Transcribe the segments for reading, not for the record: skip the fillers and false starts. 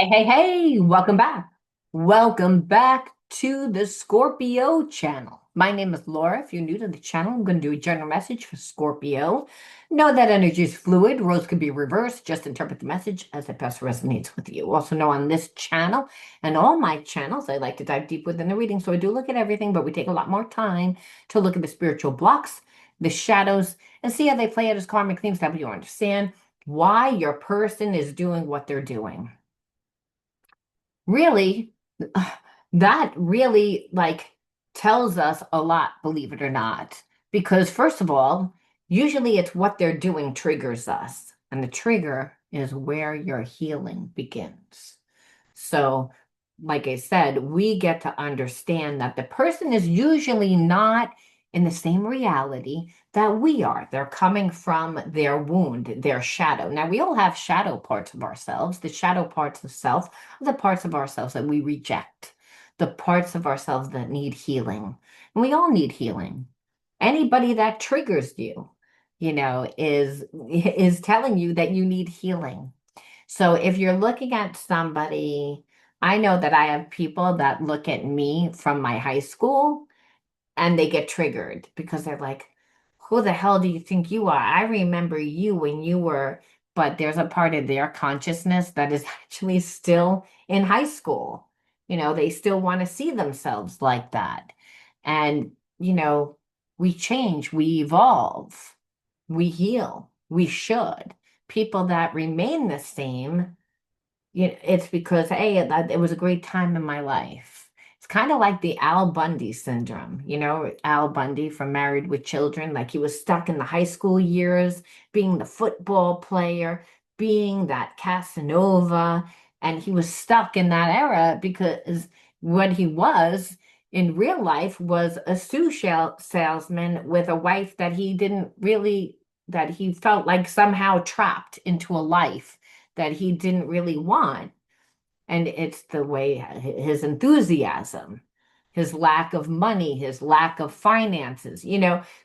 Hey, hey, hey, welcome back. Welcome back to the Scorpio channel. My name is Laura. If you're new to the channel, I'm going to do a general message for Scorpio. Know that energy is fluid. Roles can be reversed. Just interpret the message as it best resonates with you. Also know on this channel and all my channels, I like to dive deep within the reading. So I do look at everything, but we take a lot more time to look at the spiritual blocks, the shadows, and see how they play out as karmic themes to help you understand why your person is doing what they're doing. Really, that really tells us a lot, believe it or not. Because first of all, usually it's what they're doing triggers us, and the trigger is where your healing begins. So, like I said, we get to understand that the person is usually not in the same reality that we are. They're coming from their wound, their shadow. Now, we all have shadow parts of ourselves. The shadow parts of self are the parts of ourselves that we reject, the parts of ourselves that need healing. And we all need healing. Anybody that triggers you, is telling you that you need healing. So if you're looking at somebody, I know that I have people that look at me from my high school and they get triggered because they're like, who the hell do you think you are? I remember you when you were, but there's a part of their consciousness that is actually still in high school. They still want to see themselves like that. And, we change, we evolve, we heal, we should. People that remain the same, it's because, hey, it was a great time in my life. It's kind of like the Al Bundy syndrome, Al Bundy from Married with Children. Like he was stuck in the high school years, being the football player, being that Casanova, and he was stuck in that era because what he was in real life was a salesman with a wife that he didn't really, that he felt like somehow trapped into a life that he didn't really want. And it's the way his enthusiasm, his lack of money, his lack of finances.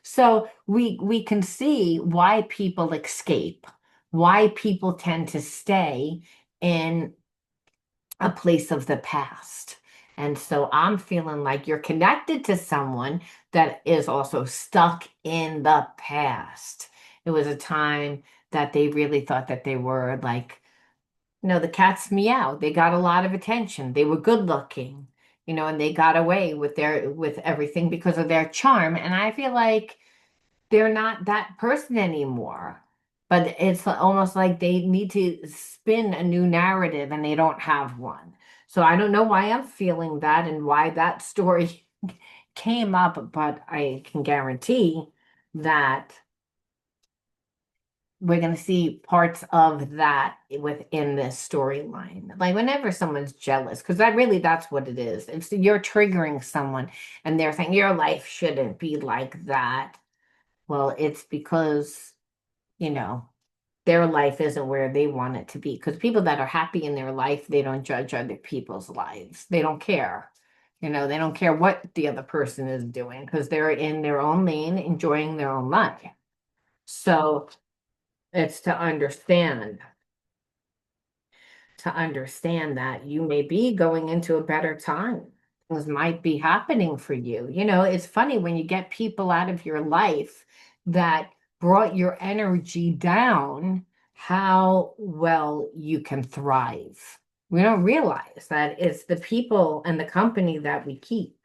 So we can see why people escape, why people tend to stay in a place of the past. And so I'm feeling like you're connected to someone that is also stuck in the past. It was a time that they really thought that they were like, the cats meow. They got a lot of attention. They were good looking, and they got away with everything because of their charm. And I feel like they're not that person anymore. But it's almost like they need to spin a new narrative and they don't have one. So I don't know why I'm feeling that and why that story came up, but I can guarantee that we're going to see parts of that within this storyline. Like whenever someone's jealous, because that's what it is. It's you're triggering someone and they're saying your life shouldn't be like that. Well, it's because, you know, their life isn't where they want it to be. Because people that are happy in their life, they don't judge other people's lives. They don't care. They don't care what the other person is doing because they're in their own lane, enjoying their own life. So it's to understand that you may be going into a better time. Things might be happening for you. It's funny when you get people out of your life that brought your energy down, how well you can thrive. We don't realize that it's the people and the company that we keep.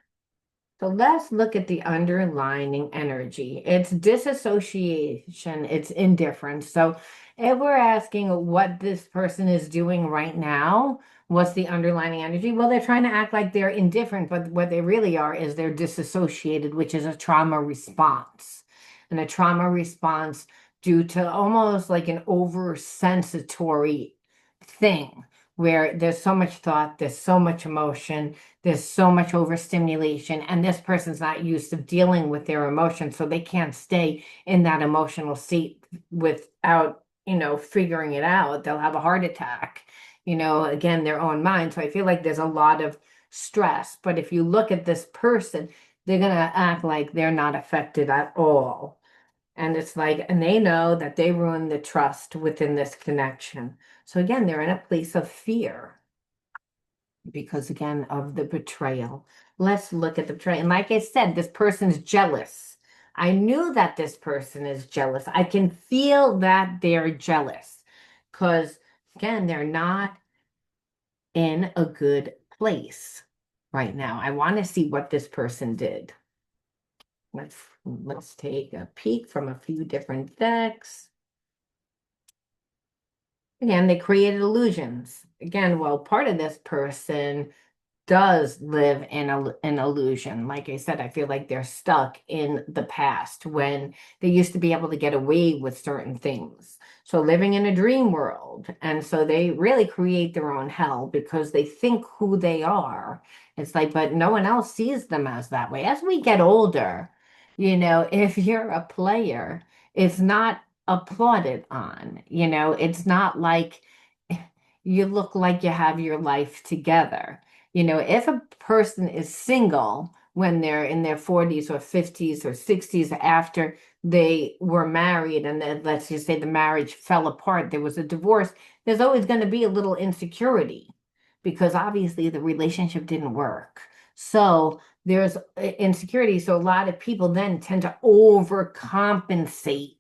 So let's look at the underlying energy. It's disassociation, it's indifference. So if we're asking what this person is doing right now, what's the underlying energy? Well, they're trying to act like they're indifferent, but what they really are is they're disassociated, which is a trauma response. And a trauma response due to almost like an oversensitory thing where there's so much thought, there's so much emotion, there's so much overstimulation, and this person's not used to dealing with their emotions, so they can't stay in that emotional state without, figuring it out. They'll have a heart attack, again, their own mind. So I feel like there's a lot of stress. But if you look at this person, they're going to act like they're not affected at all. And it's like, and they know that they ruined the trust within this connection. So again, they're in a place of fear. because again of the betrayal. Let's look at the betrayal. And like I said, this person's jealous. I knew that this person is jealous. I can feel that they're jealous because again, they're not in a good place right now. I want to see what this person did. Let's take a peek from a few different decks. Again, they created illusions. Again, well, part of this person does live in an illusion. Like I said, I feel like they're stuck in the past when they used to be able to get away with certain things. So living in a dream world. And so they really create their own hell because they think who they are. It's like, but no one else sees them as that way. As we get older, if you're a player, it's not applauded on, it's not like you look like you have your life together. If a person is single when they're in their 40s or 50s or 60s after they were married, and then let's just say the marriage fell apart, there was a divorce, there's always going to be a little insecurity because obviously the relationship didn't work. So there's insecurity. So a lot of people then tend to overcompensate,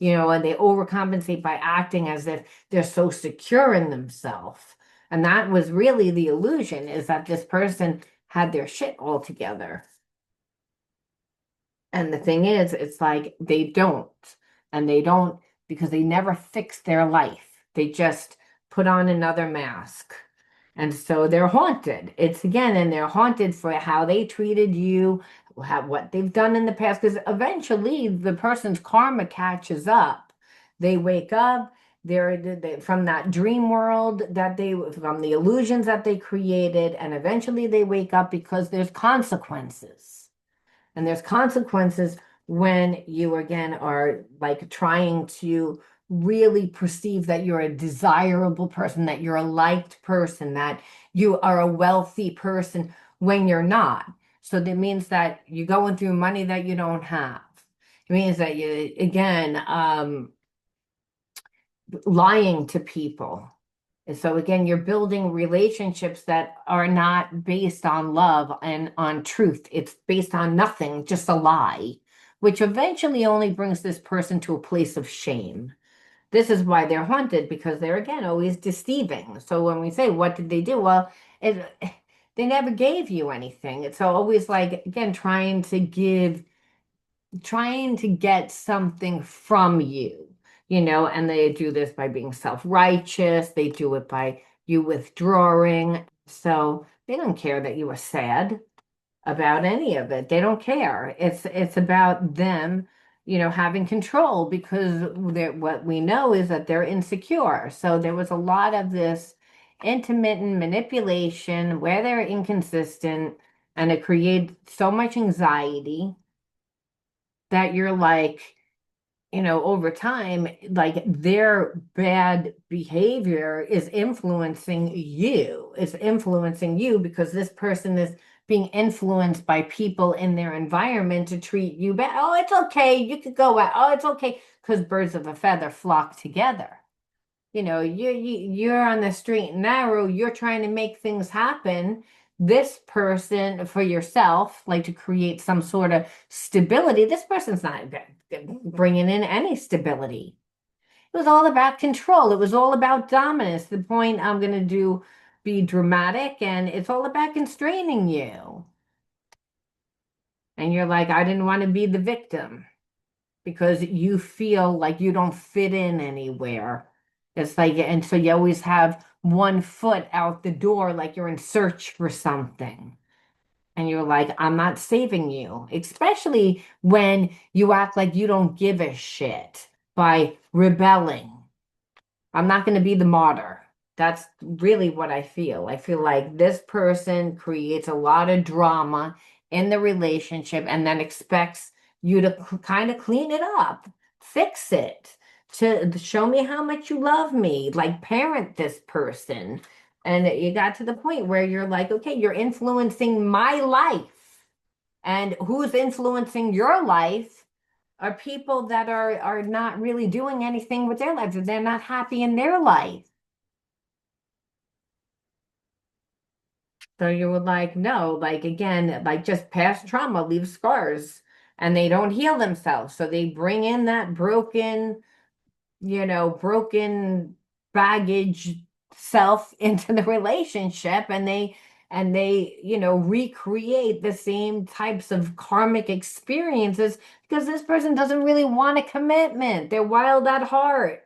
and they overcompensate by acting as if they're so secure in themselves. And that was really the illusion, is that this person had their shit all together. And the thing is, it's like they don't. And they don't because they never fix their life. They just put on another mask. And so they're haunted. It's again, and they're haunted for how they treated you, what they've done in the past, because eventually the person's karma catches up. They wake up, from that dream world from the illusions that they created, and eventually they wake up because there's consequences. And there's consequences when you again are like trying to really perceive that you're a desirable person, that you're a liked person, that you are a wealthy person when you're not. So that means that you're going through money that you don't have. It means that you, again, lying to people. And so again, you're building relationships that are not based on love and on truth. It's based on nothing, just a lie, which eventually only brings this person to a place of shame. This is why they're haunted, because they're again always deceiving. So when we say, what did they do? Well, they never gave you anything. It's always like, again, trying to get something from you, and they do this by being self-righteous. They do it by you withdrawing. So they don't care that you were sad about any of it. They don't care. It's about them, having control because what we know is that they're insecure. So there was a lot of this intermittent manipulation where they're inconsistent, and it creates so much anxiety that you're like, over time, like their bad behavior is influencing you. It's influencing you because this person is being influenced by people in their environment to treat you bad. Oh, it's okay. You could go out. Oh, it's okay. Because birds of a feather flock together. You're on the straight and narrow, you're trying to make things happen. This person for yourself, like to create some sort of stability, this person's not bringing in any stability. It was all about control. It was all about dominance. The point I'm going to be dramatic, and it's all about constraining you. And you're like, I didn't want to be the victim because you feel like you don't fit in anywhere. It's like, and so you always have one foot out the door, like you're in search for something. And you're like, I'm not saving you, especially when you act like you don't give a shit by rebelling. I'm not going to be the martyr. That's really what I feel. I feel like this person creates a lot of drama in the relationship and then expects you to kind of clean it up, fix it, to show me how much you love me, like parent this person. And you got to the point where you're like, okay, you're influencing my life. And who's influencing your life are people that are not really doing anything with their lives. They're not happy in their life. So you would like, no, like again, like just past trauma leaves scars and they don't heal themselves. So they bring in that broken, broken baggage self into the relationship, and they recreate the same types of karmic experiences because this person doesn't really want a commitment. They're wild at heart.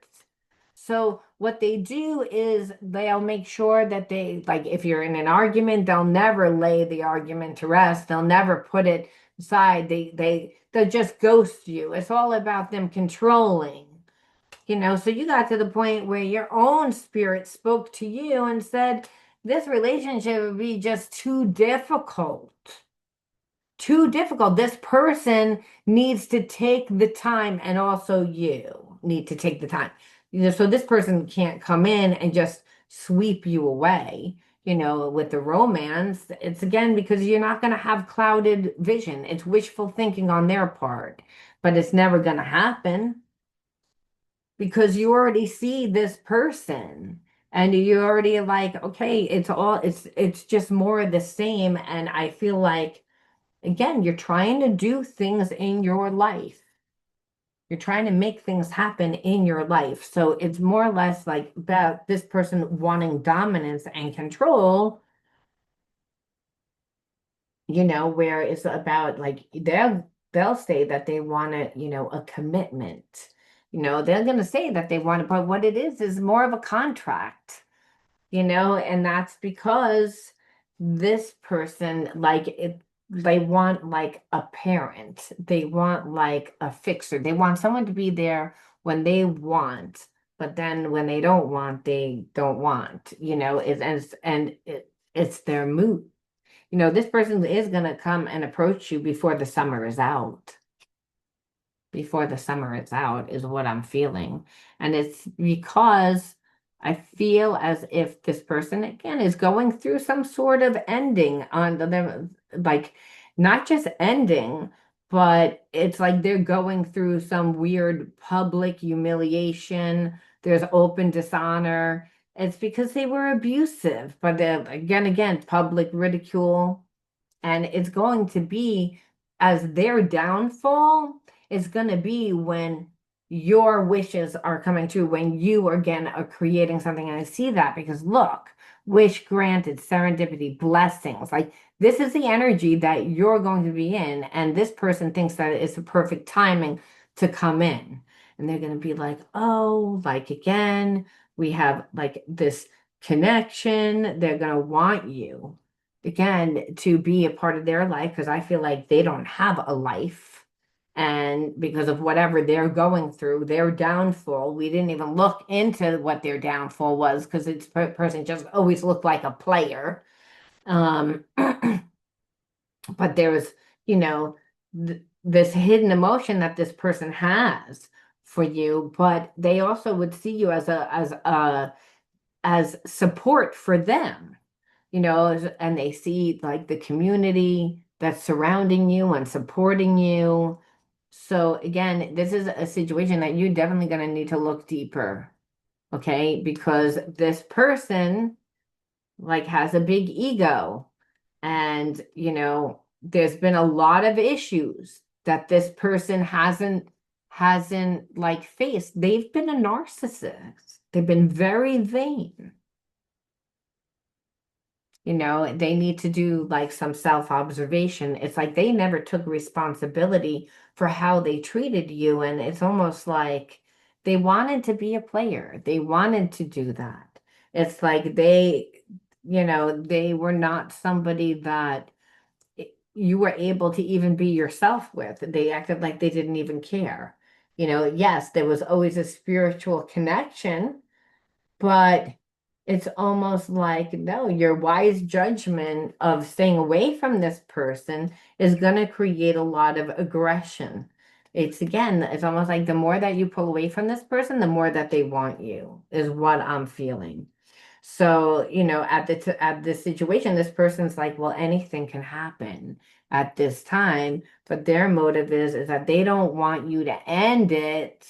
So what they do is they'll make sure that they, like, if you're in an argument, they'll never lay the argument to rest. They'll never put it aside. They'll just ghost you. It's all about them controlling. So you got to the point where your own spirit spoke to you and said, this relationship would be just too difficult. Too difficult. This person needs to take the time, and also you need to take the time. So this person can't come in and just sweep you away, with the romance. It's again because you're not going to have clouded vision. It's wishful thinking on their part, but it's never going to happen because you already see this person and you already like, okay, it's just more of the same. And I feel like, again, you're trying to do things in your life. You're trying to make things happen in your life. So it's more or less like about this person wanting dominance and control, where it's about like they'll say that they want a commitment. They're gonna say that they want it, but what it is more of a contract, and that's because this person, like it, they want like a parent, they want like a fixer, they want someone to be there when they want, but then when they don't want, they don't want, it's their mood. This person is going to come and approach you before the summer is out. Before the summer is out is what I'm feeling. And it's because I feel as if this person, again, is going through some sort of ending on them, like not just ending, but it's like they're going through some weird public humiliation. There's open dishonor. It's because they were abusive, but again, public ridicule. And it's going to be as their downfall is going to be when your wishes are coming true, when you again are creating something. And I see that because look, wish granted, serendipity, blessings. Like this is the energy that you're going to be in. And this person thinks that it's the perfect timing to come in. And they're going to be like, oh, like again, we have like this connection. They're going to want you again to be a part of their life because I feel like they don't have a life. And because of whatever they're going through, their downfall, we didn't even look into what their downfall was because this person just always looked like a player. But there was, you know, this hidden emotion that this person has for you, but they also would see you as support for them, and they see like the community that's surrounding you and supporting you. So again, this is a situation that you're definitely going to need to look deeper, okay? Because this person like has a big ego and, there's been a lot of issues that this person hasn't like faced. They've been a narcissist. They've been very vain. They need to do like some self-observation. It's like they never took responsibility for how they treated you. And it's almost like they wanted to be a player. They wanted to do that. It's like they were not somebody that you were able to even be yourself with. They acted like they didn't even care. Yes, there was always a spiritual connection, but it's almost like, no, your wise judgment of staying away from this person is going to create a lot of aggression. It's almost like the more that you pull away from this person, the more that they want you, is what I'm feeling. So, at this situation, this person's like, well, anything can happen at this time, but their motive is that they don't want you to end it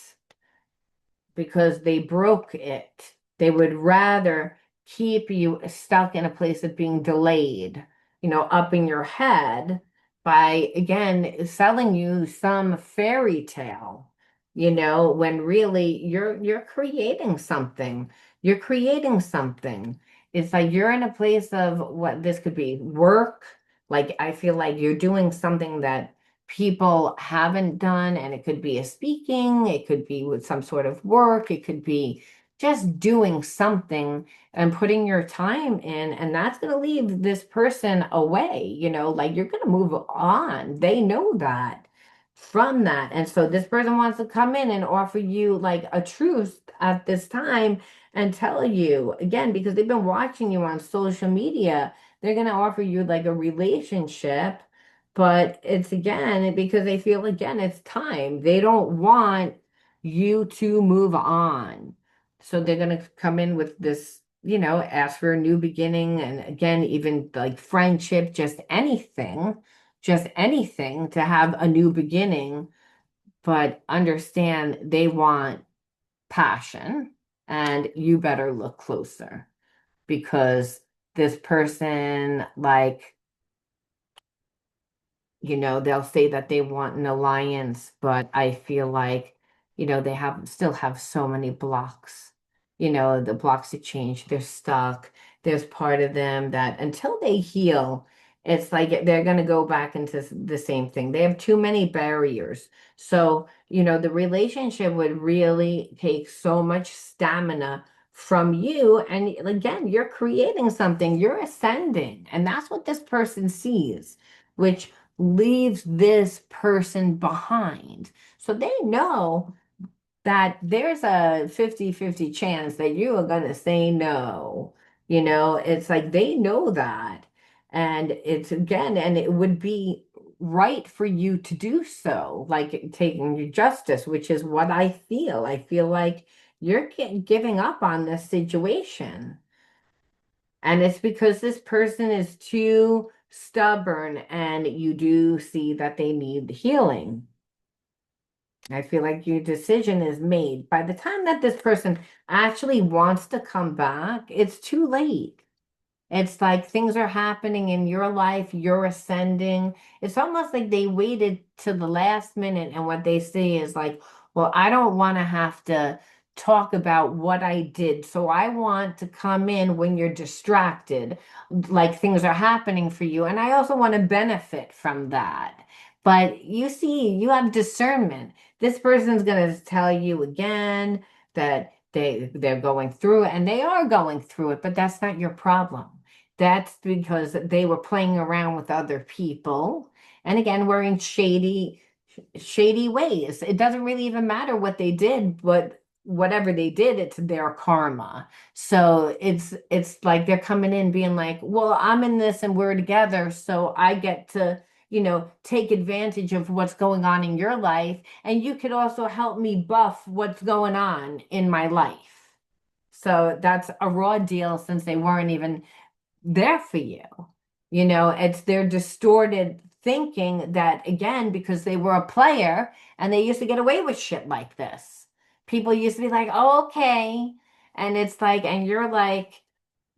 because they broke it. They would rather keep you stuck in a place of being delayed, up in your head by, again, selling you some fairy tale, when really you're creating something. You're creating something. It's like you're in a place of what this could be work. Like I feel like you're doing something that people haven't done, and it could be a speaking, it could be with some sort of work, it could be just doing something and putting your time in, and that's going to leave this person away, like you're going to move on. They know that from that. And so this person wants to come in and offer you like a truth at this time and tell you again, because they've been watching you on social media, they're going to offer you like a relationship, but it's again because they feel again it's time. They don't want you to move on. So they're going to come in with this, ask for a new beginning. And again, even like friendship, just anything to have a new beginning, but understand they want passion, and you better look closer because this person, like, they'll say that they want an alliance, but I feel like, they still have so many blocks, the blocks to change. They're stuck. There's part of them that until they heal, it's like they're going to go back into the same thing. They have too many barriers. So, the relationship would really take so much stamina from you. And again, you're creating something, you're ascending. And that's what this person sees, which leaves this person behind. So they know that there's a 50-50 chance that you are going to say no. It's like they know that. And it's again, and it would be right for you to do so, like taking your justice, which is what I feel. I feel like you're giving up on this situation. And it's because this person is too stubborn, and you do see that they need healing. I feel like your decision is made. By the time that this person actually wants to come back, it's too late. It's like things are happening in your life, you're ascending. It's almost like they waited to the last minute, and what they say is like, well, I don't want to have to talk about what I did. So I want to come in when you're distracted, like things are happening for you. And I also want to benefit from that. But you see, you have discernment. This person's going to tell you again that they're going through it, and they are going through it, but that's not your problem. That's because they were playing around with other people. And again, we're in shady ways. It doesn't really even matter what they did, but whatever they did, it's their karma. So it's like they're coming in being like, well, I'm in this and we're together, so I get to, take advantage of what's going on in your life, and you could also help me buff what's going on in my life. So that's a raw deal since they weren't even there for you. It's their distorted thinking that, again, because they were a player and they used to get away with shit like this. People used to be like, oh, okay. And it's like, and you're like,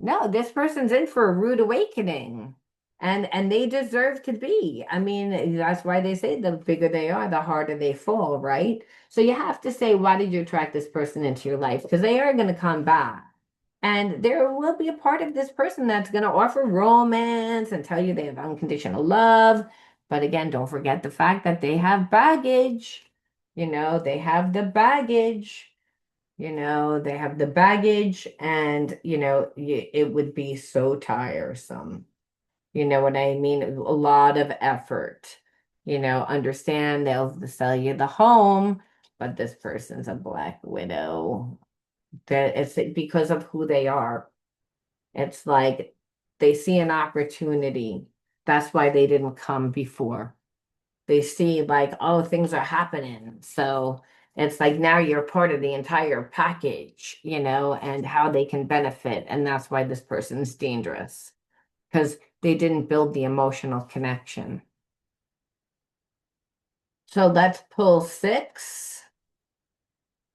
no, this person's in for a rude awakening. And they deserve to be. I mean, that's why they say the bigger they are, the harder they fall, right? So you have to say, why did you attract this person into your life? Because they are going to come back. And there will be a part of this person that's going to offer romance and tell you they have unconditional love. But again, don't forget the fact that they have baggage. They have the baggage. They have the baggage, and, it would be so tiresome. You know what I mean? A lot of effort. Understand they'll sell you the home, but this person's a black widow. That it's because of who they are. It's like they see an opportunity. That's why they didn't come before. They see like, oh, things are happening. So it's like now you're part of the entire package, and how they can benefit. And that's why this person's dangerous because they didn't build the emotional connection. So let's pull six.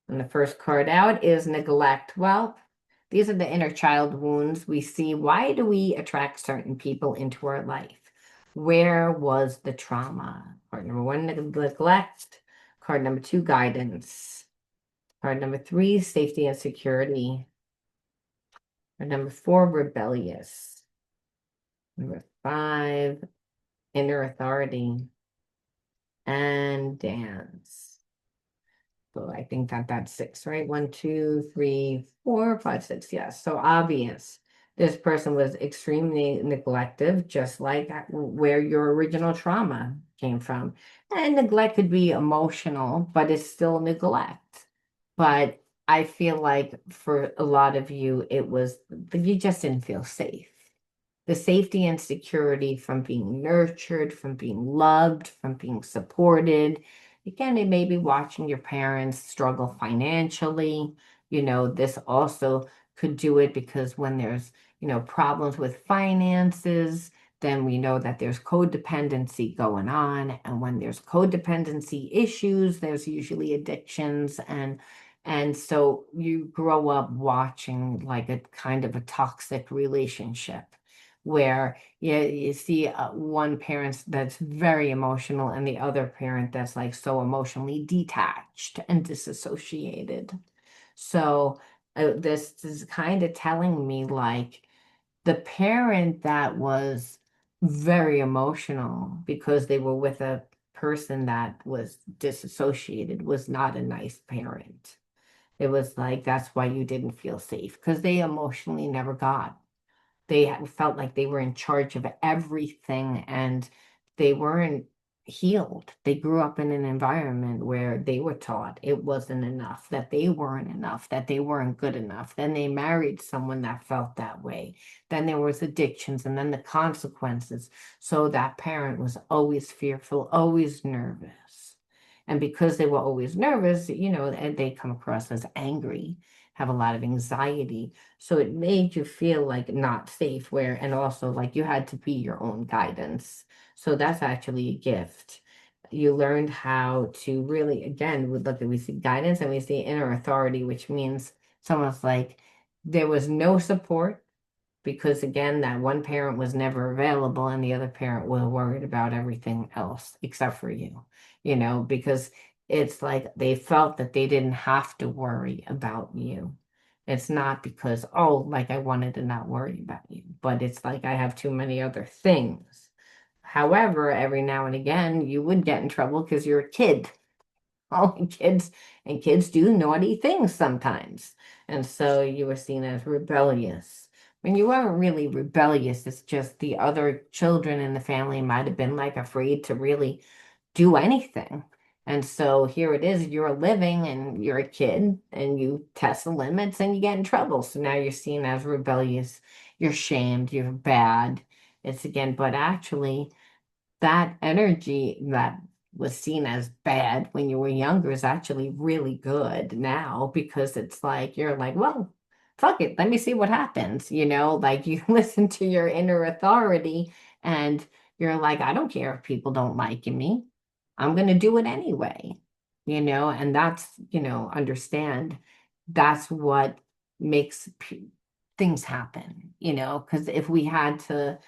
And the first card out is neglect. Well, These are the inner child wounds. We see, why do we attract certain people into our life? Where was the trauma? Card number one, neglect. Card number two, guidance. Card number three, safety and security. Card number four, rebellious. Number five, inner authority. And dance. So I think that that's six, right? One, two, three, four, five, six. Yes. So obvious. This person was extremely neglective, just like where your original trauma came from. And neglect could be emotional, but it's still neglect. But I feel like for a lot of you, it was you just didn't feel safe. The safety and security from being nurtured, from being loved, from being supported. Again, it may be watching your parents struggle financially. This also could do it because when there's, problems with finances, then we know that there's codependency going on. And when there's codependency issues, there's usually addictions and so you grow up watching like a kind of a toxic relationship where you see one parent that's very emotional and the other parent that's like so emotionally detached and disassociated. So this is kind of telling me like the parent that was very emotional because they were with a person that was disassociated was not a nice parent. It was like that's why you didn't feel safe because they emotionally never got. They felt like they were in charge of everything and they weren't healed. They grew up in an environment where they were taught it wasn't enough, that they weren't enough, that they weren't good enough. Then they married someone that felt that way. Then there was addictions and then the consequences. So that parent was always fearful, always nervous. And because they were always nervous, and they come across as angry, have a lot of anxiety, so it made you feel like not safe where, and also like you had to be your own guidance. So that's actually a gift. You learned how to really, again, we see guidance and we see inner authority, which means someone's like, there was no support because again, that one parent was never available and the other parent was worried about everything else except for you, because it's like they felt that they didn't have to worry about you. It's not because, oh, like I wanted to not worry about you, but it's like I have too many other things. However, every now and again, you would get in trouble because you're a kid. All kids and kids do naughty things sometimes. And so you were seen as rebellious. When you weren't really rebellious, it's just the other children in the family might have been like afraid to really do anything. And so here it is, you're living and you're a kid and you test the limits and you get in trouble. So now you're seen as rebellious, you're shamed, you're bad. It's again, but actually, that energy that was seen as bad when you were younger is actually really good now because it's like you're like, well, fuck it, let me see what happens. Like you listen to your inner authority and you're like, I don't care if people don't like me. I'm going to do it anyway. And that's, understand that's what makes things happen, because if we had to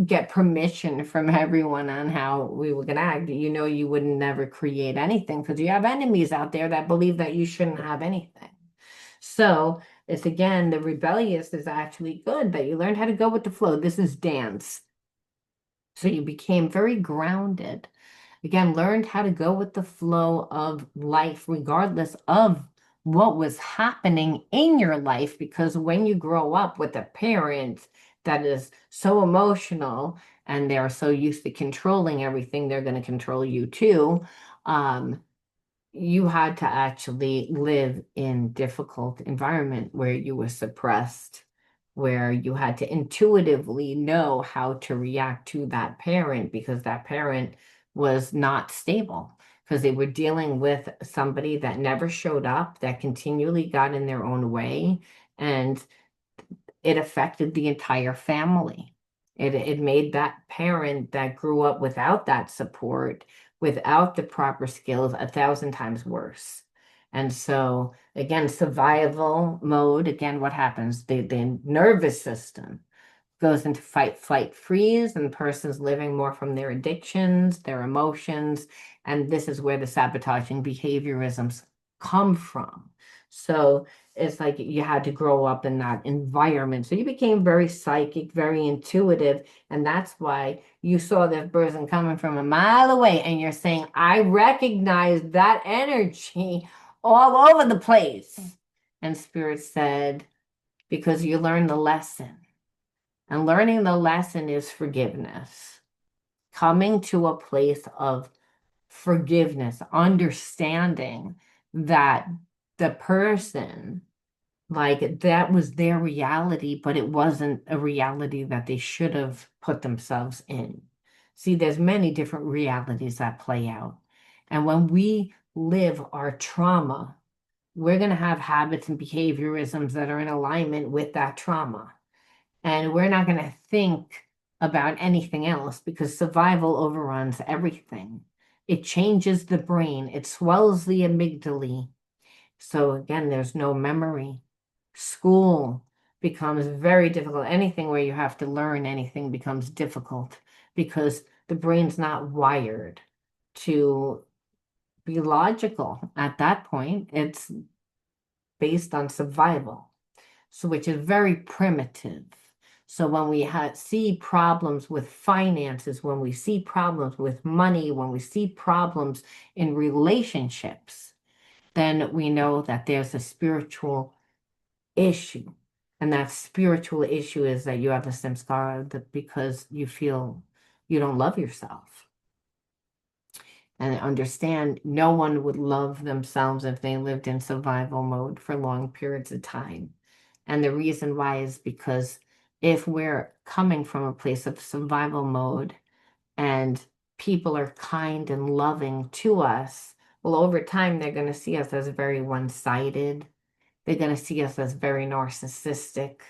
get permission from everyone on how we were going to act, you would never create anything because you have enemies out there that believe that you shouldn't have anything. So it's again, the rebellious is actually good that you learned how to go with the flow. This is dance. So you became very grounded. Again, learned how to go with the flow of life, regardless of what was happening in your life. Because when you grow up with a parent that is so emotional and they're so used to controlling everything, they're going to control you too. You had to actually live in difficult environment where you were suppressed, where you had to intuitively know how to react to that parent because that parent was not stable because they were dealing with somebody that never showed up, that continually got in their own way, and it affected the entire family. It made that parent that grew up without that support, without the proper skills, 1,000 times worse. And so, again, survival mode, again, what happens? The nervous system goes into fight, flight, freeze, and the person's living more from their addictions, their emotions, and this is where the sabotaging behaviorisms come from. So it's like you had to grow up in that environment. So you became very psychic, very intuitive, and that's why you saw this person coming from a mile away, and you're saying, I recognize that energy all over the place. And Spirit said, because you learned the lesson. And learning the lesson is forgiveness. Coming to a place of forgiveness, understanding that the person, like that was their reality, but it wasn't a reality that they should have put themselves in. See, there's many different realities that play out. And when we live our trauma, we're going to have habits and behaviorisms that are in alignment with that trauma. And we're not going to think about anything else because survival overruns everything. It changes the brain, it swells the amygdala. So again, there's no memory. School becomes very difficult. Anything where you have to learn anything becomes difficult because the brain's not wired to be logical at that point. It's based on survival, so which is very primitive. So when we see problems with finances, when we see problems with money, when we see problems in relationships, then we know that there's a spiritual issue. And that spiritual issue is that you have a samskara because you feel you don't love yourself. And understand no one would love themselves if they lived in survival mode for long periods of time. And the reason why is because if we're coming from a place of survival mode and people are kind and loving to us, well, over time, they're going to see us as very one-sided. They're going to see us as very narcissistic.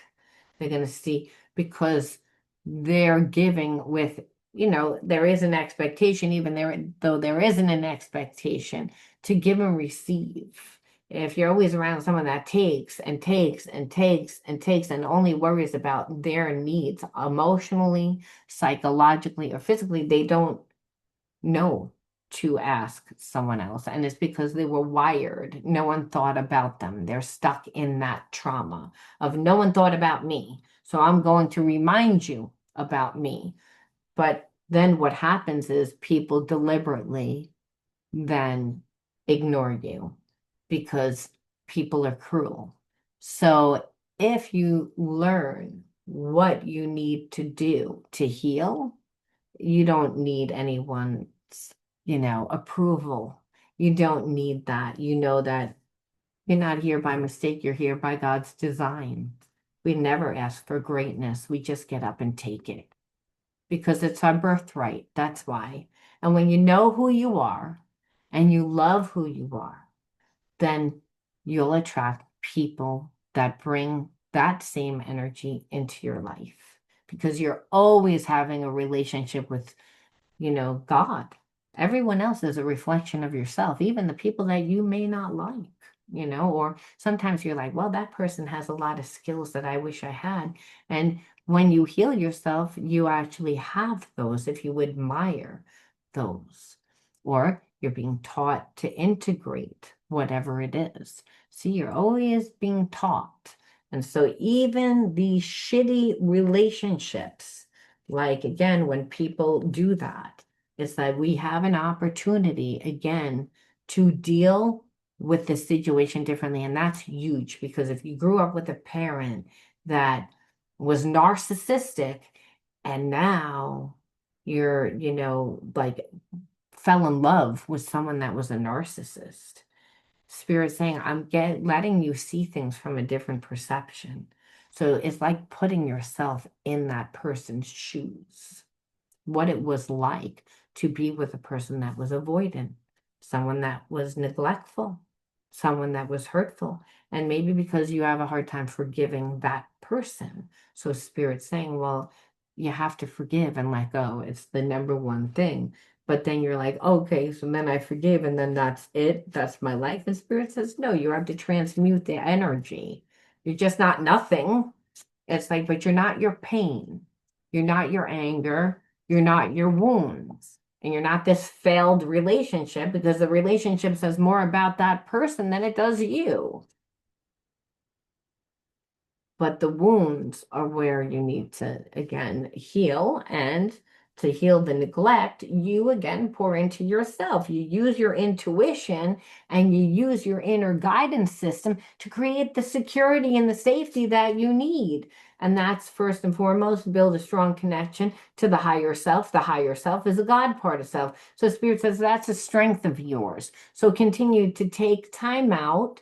They're going to see because they're giving with, there is an expectation, even there, though there isn't an expectation to give and receive. If you're always around someone that takes and takes and takes and takes and only worries about their needs emotionally, psychologically, or physically, they don't know to ask someone else. And it's because they were wired. No one thought about them. They're stuck in that trauma of no one thought about me. So I'm going to remind you about me. But then what happens is people deliberately then ignore you because people are cruel. So if you learn what you need to do to heal, you don't need anyone's, approval. You don't need that. You know that you're not here by mistake. You're here by God's design. We never ask for greatness. We just get up and take it because it's our birthright. That's why. And when you know who you are and you love who you are, then you'll attract people that bring that same energy into your life because you're always having a relationship with, God. Everyone else is a reflection of yourself, even the people that you may not like, or sometimes you're like, well, that person has a lot of skills that I wish I had. And when you heal yourself, you actually have those if you admire those, or you're being taught to integrate whatever it is. See, you're always being taught. And so even these shitty relationships, like again, when people do that, it's that we have an opportunity again to deal with the situation differently. And that's huge because if you grew up with a parent that was narcissistic and now you're, like fell in love with someone that was a narcissist, Spirit saying, I'm letting you see things from a different perception. So it's like putting yourself in that person's shoes, what it was like to be with a person that was avoidant, someone that was neglectful, someone that was hurtful. And maybe because you have a hard time forgiving that person. So Spirit's saying, well, you have to forgive and let go. It's the number one thing But then you're like, okay, so then I forgive, and then that's it. That's my life. And Spirit says, no, you have to transmute the energy. You're just not nothing. It's like, but you're not your pain. You're not your anger. You're not your wounds. And you're not this failed relationship because the relationship says more about that person than it does you. But the wounds are where you need to, again, heal. And to heal the neglect, you again pour into yourself. You use your intuition and you use your inner guidance system to create the security and the safety that you need. And that's first and foremost, build a strong connection to the higher self. The higher self is a God part of self. So Spirit says that's a strength of yours. So continue to take time out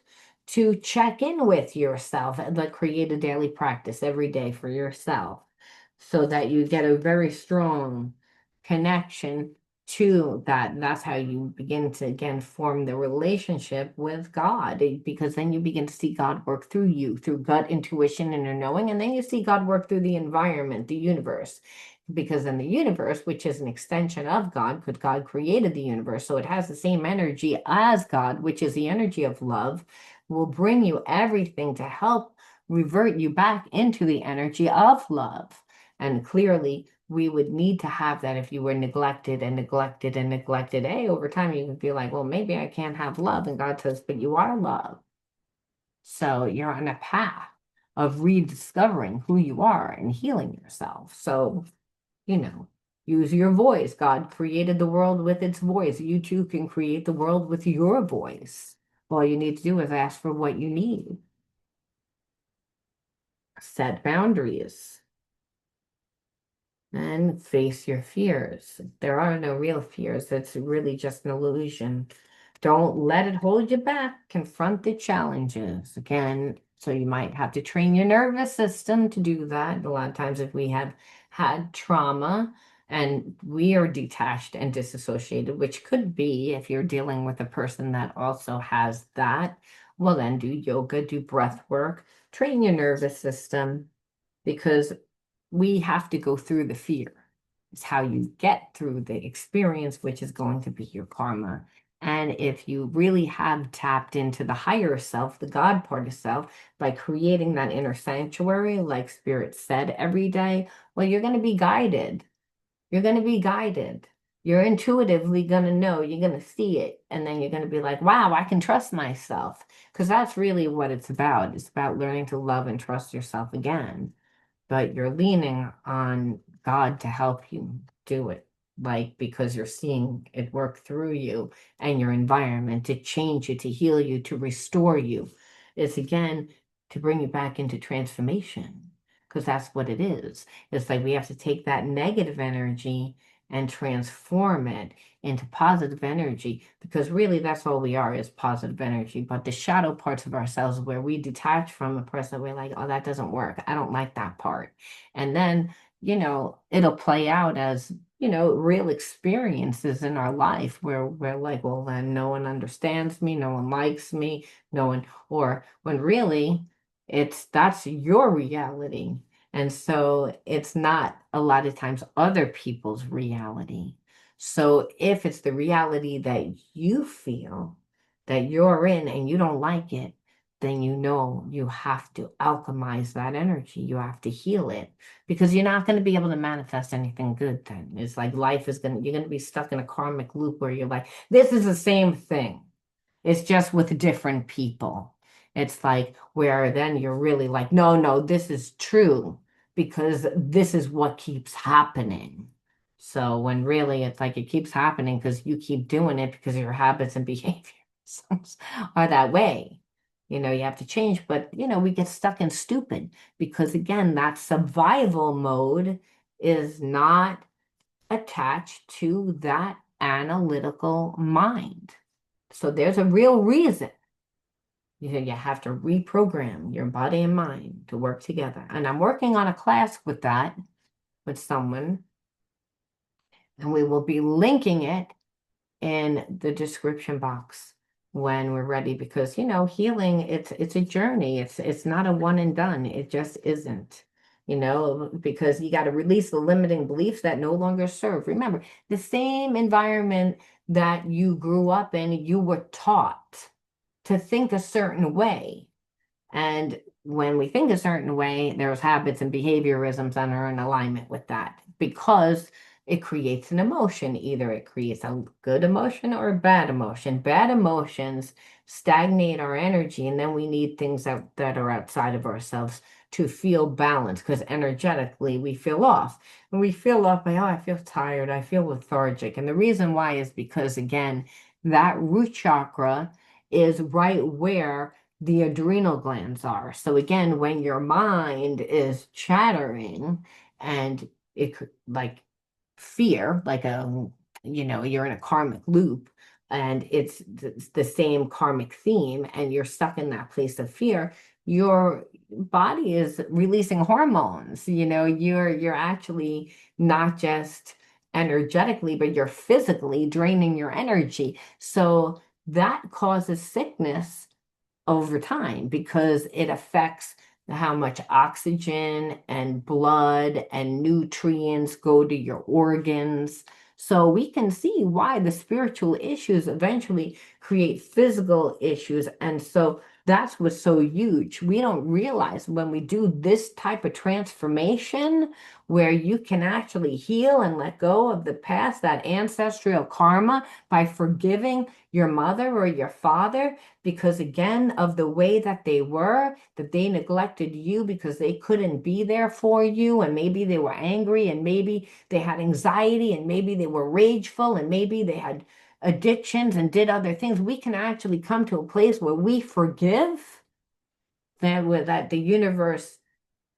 to check in with yourself and like create a daily practice every day for yourself so that you get a very strong connection to that. And that's how you begin to again form the relationship with God because then you begin to see God work through you through gut intuition and your knowing, and then you see God work through the environment, the universe. Because in the universe, which is an extension of God, because God created the universe, so it has the same energy as God, which is the energy of love, will bring you everything to help revert you back into the energy of love. And clearly, we would need to have that if you were neglected and neglected and neglected. Hey, over time, you would be like, well, maybe I can't have love. And God says, but you are love. So you're on a path of rediscovering who you are and healing yourself. So, use your voice. God created the world with its voice. You too can create the world with your voice. All you need to do is ask for what you need. Set boundaries and face your fears. There are no real fears. It's really just an illusion. Don't let it hold you back. Confront the challenges. Again, so you might have to train your nervous system to do that. A lot of times, if we have had trauma and we are detached and disassociated, which could be if you're dealing with a person that also has that, well, then do yoga, do breath work, train your nervous system because we have to go through the fear. It's how you get through the experience, which is going to be your karma. And if you really have tapped into the higher self, the God part of self, by creating that inner sanctuary, like Spirit said every day, well, you're going to be guided. You're going to be guided. You're intuitively going to know, you're going to see it. And then you're going to be like, wow, I can trust myself. Because that's really what it's about. It's about learning to love and trust yourself again, but you're leaning on God to help you do it. Like, because you're seeing it work through you and your environment to change you, to heal you, to restore you. It's again to bring you back into transformation, because that's what it is. It's like we have to take that negative energy and transform it into positive energy, because really that's all we are, is positive energy. But the shadow parts of ourselves where we detach from a person, we're like, oh, that doesn't work, I don't like that part. And then it'll play out as real experiences in our life where we're like, well, then no one understands me, no one likes me, no one, or when really that's your reality. And so it's not a lot of times other people's reality. So if it's the reality that you feel that you're in and you don't like it, then you have to alchemize that energy. You have to heal it, because you're not going to be able to manifest anything good then. It's like you're going to be stuck in a karmic loop where you're like, this is the same thing. It's just with different people. It's like where then you're really like, no, no, this is true because this is what keeps happening. So when really it's like it keeps happening because you keep doing it because your habits and behaviors are that way. You have to change, but we get stuck in stupid because again, that survival mode is not attached to that analytical mind. So there's a real reason. You have to reprogram your body and mind to work together. And I'm working on a class with that, with someone, and we will be linking it in the description box when we're ready, because healing, it's a journey. It's not a one and done. It just isn't. because you got to release the limiting beliefs that no longer serve. Remember, the same environment that you grew up in, you were taught to think a certain way. And when we think a certain way, there's habits and behaviorisms that are in alignment with that because it creates an emotion. Either it creates a good emotion or a bad emotion. Bad emotions stagnate our energy, and then we need things that are outside of ourselves to feel balanced because energetically we feel off. And we feel off by, oh, I feel tired, I feel lethargic. And the reason why is because, again, that root chakra is right where the adrenal glands are. So again, when your mind is chattering and it could like fear, like you're in a karmic loop and it's the same karmic theme and you're stuck in that place of fear, your body is releasing hormones. You're actually not just energetically, but you're physically draining your energy. So that causes sickness over time because it affects how much oxygen and blood and nutrients go to your organs. So we can see why the spiritual issues eventually create physical issues. And so that's what's so huge. We don't realize when we do this type of transformation where you can actually heal and let go of the past, that ancestral karma by forgiving your mother or your father because again of the way that they neglected you because they couldn't be there for you, and maybe they were angry, and maybe they had anxiety, and maybe they were rageful, and maybe they had addictions and did other things. We can actually come to a place where we forgive that the universe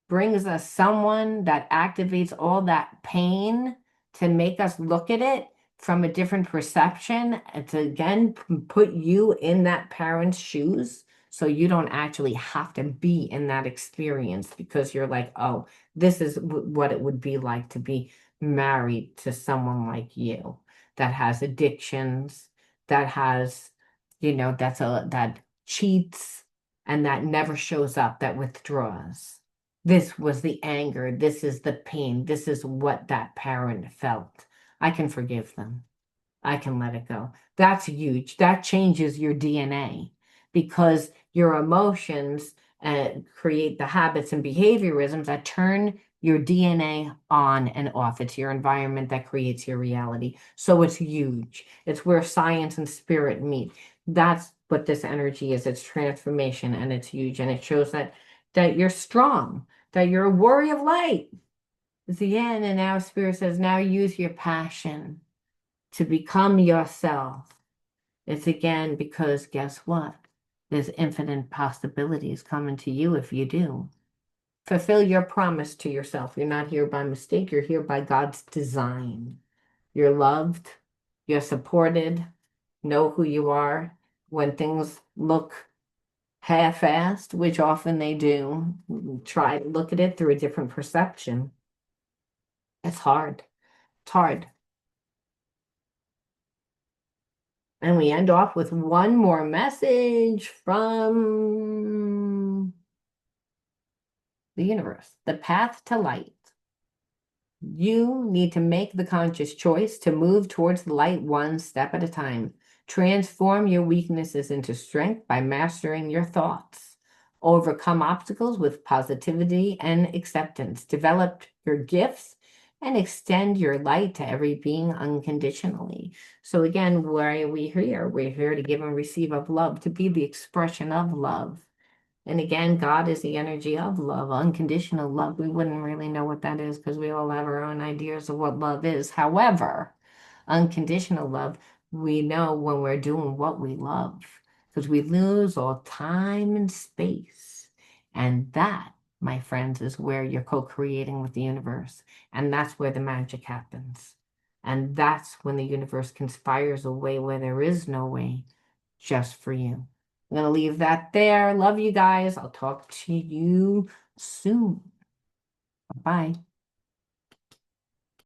brings us someone that activates all that pain to make us look at it from a different perception and to again put you in that parent's shoes so you don't actually have to be in that experience because you're like, oh, this is what it would be like to be married to someone like you that has addictions, that has, that cheats and that never shows up, that withdraws. This was the anger. This is the pain. This is what that parent felt. I can forgive them. I can let it go. That's huge. That changes your DNA because your emotions create the habits and behaviorisms that turn your DNA on and off. It's your environment that creates your reality. So it's huge. It's where science and spirit meet. That's what this energy is. It's transformation and it's huge. And it shows that you're strong, that you're a warrior of light. It's the end. And now spirit says, now use your passion to become yourself. It's again because guess what? There's infinite possibilities coming to you if you do. Fulfill your promise to yourself. You're not here by mistake. You're here by God's design. You're loved. You're supported. Know who you are. When things look half-assed, which often they do, try to look at it through a different perception. It's hard. It's hard. And we end off with one more message from the universe. The path to light. You need to make the conscious choice to move towards the light one step at a time. Transform your weaknesses into strength by mastering your thoughts. Overcome obstacles with positivity and acceptance. Develop your gifts and extend your light to every being unconditionally. So again, why are we here? We're here to give and receive of love, to be the expression of love. And again, God is the energy of love, unconditional love. We wouldn't really know what that is because we all have our own ideas of what love is. However, unconditional love, we know when we're doing what we love because we lose all time and space. And that, my friends, is where you're co-creating with the universe. And that's where the magic happens. And that's when the universe conspires a way where there is no way just for you. I'm going to leave that there. Love you guys. I'll talk to you soon. Bye.